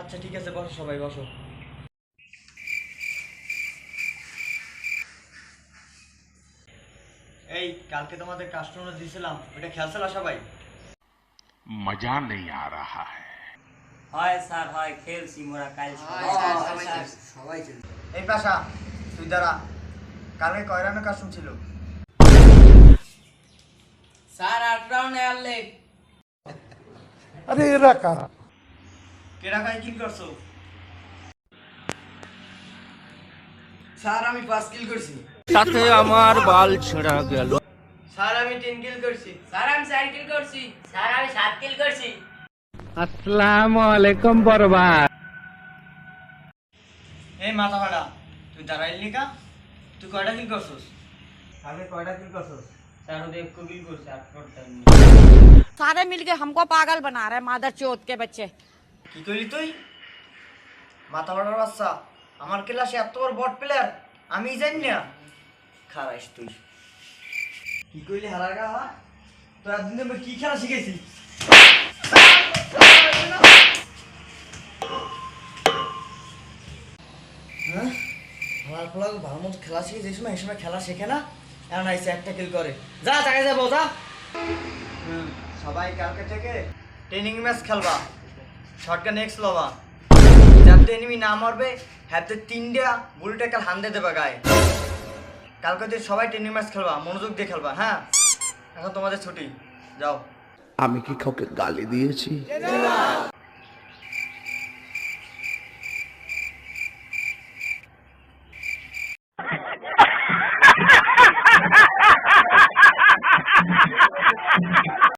আচ্ছা ঠিক আছে, বসো সবাই বসো। এই কালকে তোমাদের কাস্টমার দিয়েছিলাম, ওটা খেলছিলা সবাই? मजा नहीं आ रहा है। হয় স্যার হয়, খেলছি মোরা কাল সবাই ছিল। এই পাশা তুই দাঁড়া, কালকে কয় রানের কাস্টম ছিল? স্যার 8 রাউন্ডে আনলে। আরে এরা কারা? কেডা কাই কিল করছো? স্যার আমি 5 কিল করছি। তাতে আমার বাল ছেঁড়া গেল। স্যার আমি 3 কিল করছি। স্যার আমি 4 কিল করছি। স্যার আমি 7 কিল করছি। আসসালামু আলাইকুম বরবাদ। এই মাথা ফাটা, তুই দাঁড়াইলি কা? তুই কয়টা কিল করছস? কালকে কয়টা কিল করছস? স্যার ওদের 1 কিল করছি, 8 করতে। सारे मिलके हमको पागल बना रहे मादर चौथ के बच्चे। কি কইলি তুই? মাথা ফাটার বাচ্চা, আমার ক্লাসে এত বড় বট প্লেয়ার আমি জানি না। খারাইস তুই। কি কইলি হারাগা? তো একদিন আমি কি খেলা শিখাইছি? হ্যাঁ, আমার ফলা ভালো মতো খেলা শিখে যে সময় এই সময় খেলা শেখে না, এখন আইসে একটা কিল করে। যা জায়গায় যাবো যা। সবাই কালকে থেকে ট্রেনিং ম্যাচ খেলবা, শর্টগান নেক্সট লবা। যাতে এনিমি না মারবে হাতে 3টা বুলেট কাল হান্দে দেবে গায়ে। কালকে থেকে সবাই ট্রেনিং ম্যাচ খেলবা, মনোযোগ দিয়ে খেলবা। হ্যাঁ, এখন তোমাদের ছুটি, যাও। আমি কি কাউকে গালি দিয়েছি?